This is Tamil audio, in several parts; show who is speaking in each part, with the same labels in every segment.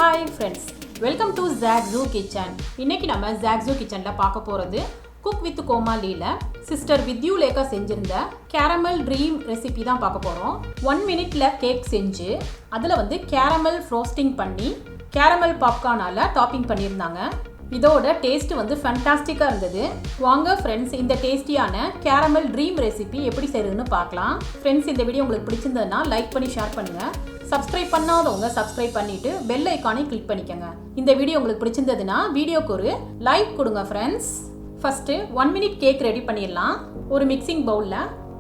Speaker 1: Hi friends, welcome to zaagzoogkitchen. இன்னைக்கு நம்ம zaagzoogkitchenல பார்க்க போறது Cook with Comaliல சிஸ்டர் வித்யுலேகா செஞ்சிருந்த carameldream recipe தான் பார்க்க போறோம். 1 minuteல கேக் செஞ்சு அதுல caramel frosting பண்ணி caramel popcornால டாப்பிங் பண்ணிருந்தாங்க. இதோட டேஸ்ட் ஃபேண்டாஸ்டிக்கா இருந்தது. வாங்க फ्रेंड्स இந்த டேஸ்டியான carameldream recipe எப்படி செய்யறதுன்னு பார்க்கலாம். फ्रेंड्स இந்த வீடியோ உங்களுக்கு பிடிச்சிருந்தா லைக் பண்ணி ஷேர் பண்ணுங்க. சப்ஸ்கிரைப் பண்ணாதவங்க சப்ஸ்கிரைப் பண்ணிட்டு பெல் ஐகானை கிளிக் பண்ணிக்கங்க. இந்த வீடியோ உங்களுக்கு பிடிச்சிருந்ததுன்னா வீடியோக்கு ஒரு லைக் கொடுங்க friends. First 1 minute cake ready பண்ணிடலாம். ஒரு மிக்சிங் பவுல்ல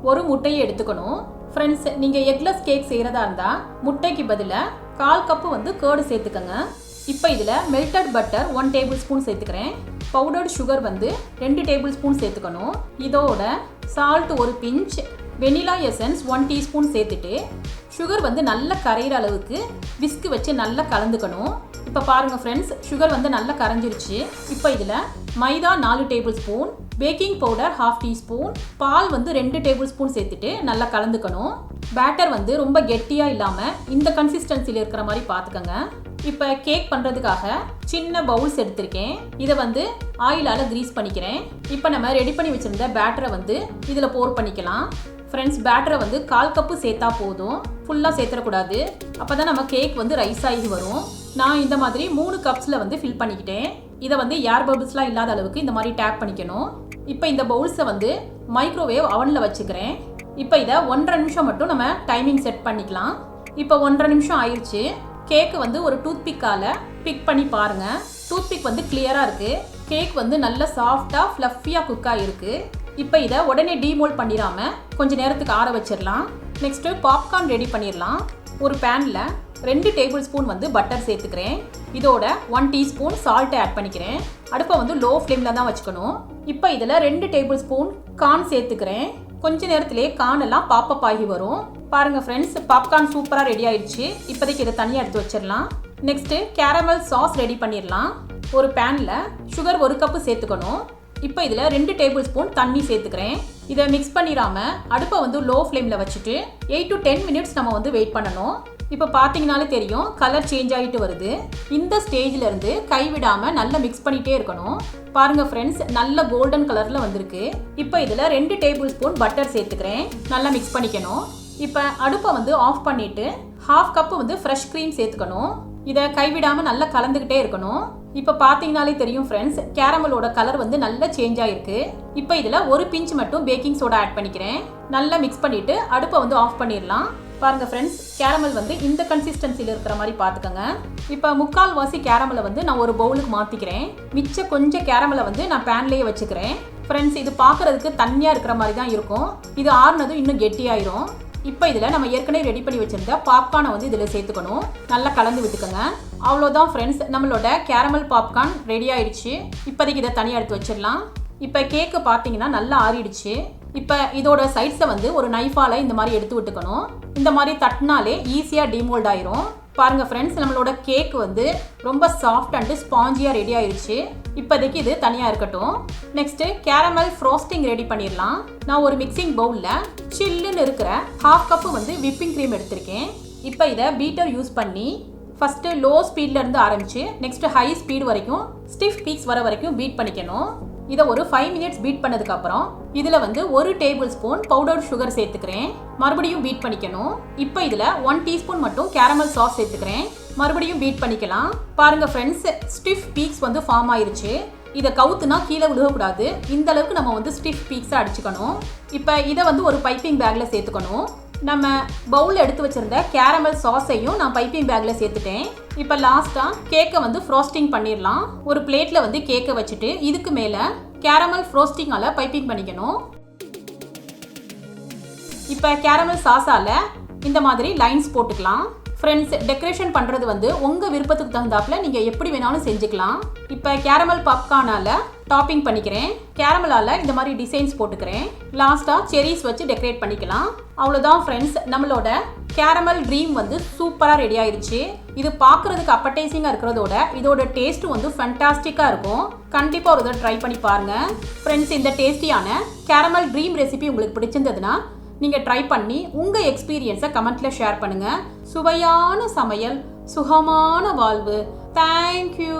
Speaker 1: ஒரு முட்டையை எடுத்துக்கணும். फ्रेंड्स நீங்க எக்லெஸ் கேக் செய்யறதா இருந்தா முட்டைக்கு பதிலா 1/4 கப் கர்ட் சேர்த்துக்கங்க. இப்போ இதுல மெல்டட் பட்டர் 1 டேபிள்ஸ்பூன் சேர்த்துக்கிறேன். பவுடர்ட் சுகர் 2 டேபிள்ஸ்பூன் சேர்த்துக்கணும். இதோட சால்ட் ஒரு பிஞ்ச், வெனிலா எசன்ஸ் 1 டீஸ்பூன் சேர்த்துட்டு சுகர் நல்லா கரையிற அளவுக்கு விஸ்க் வச்சு நல்லா கலந்துக்கணும். இப்போ பாருங்க फ्रेंड्स சுகர் நல்லா கரைஞ்சிருச்சு. இப்போ இதுல மைதா 4 டேபிள்ஸ்பூன், பேக்கிங் பவுடர் 1/2 டீஸ்பூன், பால் 2 டேபிள்ஸ்பூன் சேர்த்துட்டு நல்லா கலந்துக்கணும். பேட்டர் ரொம்ப கெட்டியா இல்லாம இந்த கன்சிஸ்டன்சில இருக்கிற மாதிரி பாத்துக்கங்க. இப்போ கேக் பண்றதுக்காக சின்ன பவுல்ஸ் எடுத்திருக்கேன். இதை ஆயிலால கிரீஸ் பண்ணிக்கிறேன். இப்போ நம்ம ரெடி பண்ணி வச்சிருந்த பேட்டரை இதுல போர் பண்ணிக்கலாம். फ्रेंड्स பேட்டரை 1/4 கப் சேர்த்தா போதும், ஃபுல்லா சேர்த்தறக்கூடாது. அப்பதான் நம்ம கேக் ரைஸ் ஆகி வரும். நான் இந்த மாதிரி 3 கப்ஸ்ல ஃபில் பண்ணிக்கிட்டேன். இதை ஏர் பபிள்ஸ்லாம் இல்லாத அளவுக்கு இந்த மாதிரி டேப் பண்ணிக்கணும். இப்போ இந்த பவுல்ஸை மைக்ரோவேவ் அவன்ல வச்சுக்கிறேன். இப்போ இதை 1.5 நிமிஷம் மட்டும் நம்ம டைமிங் செட் பண்ணிக்கலாம். இப்போ 1.5 நிமிஷம் ஆயிடுச்சு. கேக் ஒரு டூத் பிக்கால பிக் பண்ணி பாருங்க. டூத் பிக் கிளியரா இருக்கு. கேக் நல்ல சாஃப்டா ஃப்ளஃபியா குக் ஆயிருக்கு. இப்போ இதை உடனே டீமோல்ட் பண்ணிடாம கொஞ்ச நேரத்துக்கு ஆற வச்சிடலாம். நெக்ஸ்ட் பாப்கார்ன் ரெடி பண்ணிடலாம். ஒரு பேன்ல 2 டேபிள்ஸ்பூன் பட்டர் சேர்த்துக்கிறேன். இதோட 1 டீஸ்பூன் சால்ட் ஆட் பண்ணிக்கிறேன். அடுப்பை லோ ஃப்ளேம்ல தான் வச்சுக்கணும். இப்போ இதுல 2 டேபிள்ஸ்பூன் கார்ன் சேர்த்துக்கிறேன். கொஞ்ச நேரத்திலே கார்ன் எல்லாம் பாப்பப் ஆகி வரும். பாருங்க फ्रेंड्स பாப்கார்ன் சூப்பரா ரெடி ஆயிடுச்சு. இப்போதைக்கு இதை தனியா எடுத்து வச்சிடலாம். நெக்ஸ்ட் கேரமல் சாஸ் ரெடி பண்ணிடலாம். ஒரு பேன்ல சுகர் 1 கப் சேர்த்துக்கணும். இப்போ இதுல 2 டேபிள்ஸ்பூன் தண்ணி சேர்த்துக்கிறேன். இதை மிக்ஸ் பண்ணிடாம அடுப்பை லோ ஃப்ளேம்ல வச்சுட்டு 8 to 10 மினிட்ஸ் நம்ம வெயிட் பண்ணணும். இப்போ பார்த்தீங்கனாலே தெரியும் கலர் சேஞ்ச் ஆகிட்டு வருது. இந்த ஸ்டேஜ்ல இருந்து கைவிடாம நல்லா மிக்ஸ் பண்ணிட்டே இருக்கணும். பாருங்க फ्रेंड्स நல்ல கோல்டன் கலர்ல வந்திருக்கு. இப்போ இதுல 2 டேபிள்ஸ்பூன் பட்டர் சேர்த்துக்கிறேன். நல்லா மிக்ஸ் பண்ணிக்கணும். இப்போ அடுப்பை ஆஃப் பண்ணிட்டு 1/2 கப் ஃப்ரெஷ் க்ரீம் சேர்த்துக்கணும். இதை கைவிடாம நல்லா கலந்துக்கிட்டே இருக்கணும். இப்போ பார்த்தீங்கனாலே தெரியும் फ्रेंड्स கேரமலோட கலர் நல்லா சேஞ்ச் ஆயிருக்கு. இப்போ இதுல ஒரு பிஞ்ச் மட்டும் பேக்கிங் சோடா ஆட் பண்ணிக்கிறேன். நல்லா மிக்ஸ் பண்ணிட்டு அடுப்பை ஆஃப் பண்ணிடலாம். பாருங்க फ्रेंड्स கேரமல் இந்த கன்சிஸ்டன்சில இருக்கிற மாதிரி பாத்துக்கங்க. இப்போ 1/4 வாசி கேரமலை நான் ஒரு பவுலுக்கு மாத்திக்கிறேன். மிச்ச கொஞ்சம் கேரமலை நான் பேன்லயே வச்சுக்கிறேன். फ्रेंड्स இது பார்க்கிறதுக்கு தண்ணியா இருக்கிற மாதிரி தான் இருக்கும். இது ஆறுனதும் இன்னும் கெட்டியாயிரும். இப்போ இதில் நம்ம ஏற்கனவே ரெடி பண்ணி வச்சிருந்த பாப்கார்னை இதில் சேர்த்துக்கணும். நல்லா கலந்து விட்டுக்கோங்க. அவ்வளோதான் ஃப்ரெண்ட்ஸ், நம்மளோட கேரமல் பாப்கார்ன் ரெடி ஆயிடுச்சு. இப்போதைக்கு இதை தனியாக எடுத்து வச்சிடலாம். இப்போ கேக்கு பார்த்தீங்கன்னா நல்லா ஆறிடுச்சு. இப்போ இதோட சைட்ஸை ஒரு நைஃபால இந்த மாதிரி எடுத்து விட்டுக்கணும். இந்த மாதிரி தட்டினாலே ஈஸியாக டிமோல்ட் ஆயிரும். பாருங்க ஃப்ரெண்ட்ஸ் நம்மளோட கேக் ரொம்ப சாஃப்ட் அண்ட் ஸ்பாஞ்சியாக ரெடி ஆயிடுச்சு. இப்போதைக்கு இது தனியாக இருக்கட்டும். நெக்ஸ்ட் கேரமல் ஃப்ரோஸ்டிங் ரெடி பண்ணிடலாம். நான் ஒரு மிக்சிங் பவுலில் சில்லுன்னு இருக்கிற 1/2 கப் விப்பிங் க்ரீம் எடுத்திருக்கேன். இப்போ இதை பீட்டர் யூஸ் பண்ணி ஃபஸ்ட்டு லோ ஸ்பீட்ல இருந்து ஆரம்பிச்சு நெக்ஸ்ட் ஹை ஸ்பீட் வரைக்கும் ஸ்டிஃப் பீக்ஸ் வர வரைக்கும் பீட் பண்ணிக்கணும். இதை ஒரு 5 மினிட்ஸ் பீட் பண்ணதுக்கு அப்புறம் இதுல 1 டேபிள் ஸ்பூன் பவுடர் சுகர் சேர்த்துக்கிறேன். மறுபடியும் பீட் பண்ணிக்கணும். இப்போ இதுல 1 டீஸ்பூன் மட்டும் கேரமல் சாஸ் சேர்த்துக்கிறேன். மறுபடியும் பீட் பண்ணிக்கலாம். பாருங்க ஃப்ரெண்ட்ஸ் ஸ்டிஃப் பீக்ஸ் ஃபார்ம் ஆயிருச்சு. இதை கவுத்துனா கீழே விழுகக்கூடாது. இந்த அளவுக்கு நம்ம ஸ்டிஃப் பீக்ஸை அடிச்சுக்கணும். இப்போ இதை ஒரு பைப்பிங் பேக்ல சேர்த்துக்கணும். நம்ம பவுல் எடுத்து வச்சிருந்த கேரமல் சாஸையும் நான் பைப்பிங் பேக்ல சேர்த்துட்டேன். இப்போ லாஸ்டா கேக்கை ஃப்ரோஸ்டிங் பண்ணிடலாம். ஒரு பிளேட்ல கேக்கை வச்சுட்டு இதுக்கு மேல கேரமல் ஃப்ரோஸ்டிங்கால பைப்பிங் பண்ணிக்கணும். இப்போ கேரமல் சாஸால இந்த மாதிரி லைன்ஸ் போட்டுக்கலாம். ஃப்ரெண்ட்ஸ் டெக்கரேஷன் பண்ணுறது உங்கள் விருப்பத்துக்கு தகுந்தாப்புல நீங்கள் எப்படி வேணாலும் செஞ்சுக்கலாம். இப்போ கேரமல் பாப்கார்னால டாப்பிங் பண்ணிக்கிறேன். கேரமலால் இந்த மாதிரி டிசைன்ஸ் போட்டுக்கிறேன். லாஸ்ட்டாக செரிஸ் வச்சு டெக்கரேட் பண்ணிக்கலாம். அவ்வளோதான் ஃப்ரெண்ட்ஸ் நம்மளோட கேரமல் ட்ரீம் சூப்பராக ரெடி ஆயிடுச்சு. இது பார்க்குறதுக்கு அப்படைசிங்காக இருக்கிறதோட இதோட டேஸ்ட்டு ஃபேண்டாஸ்டிக்காக இருக்கும். கண்டிப்பாக ஒரு தடவை ட்ரை பண்ணி பாருங்கள். ஃப்ரெண்ட்ஸ் இந்த டேஸ்டியான கேரமல் ட்ரீம் ரெசிபி உங்களுக்கு பிடிச்சிருந்ததுன்னா நீங்கள் ட்ரை பண்ணி உங்கள் எக்ஸ்பீரியன்ஸை கமெண்ட்டில் ஷேர் பண்ணுங்கள். சுவையான சமையல் சுகமான வாழ்வு. தேங்க்யூ.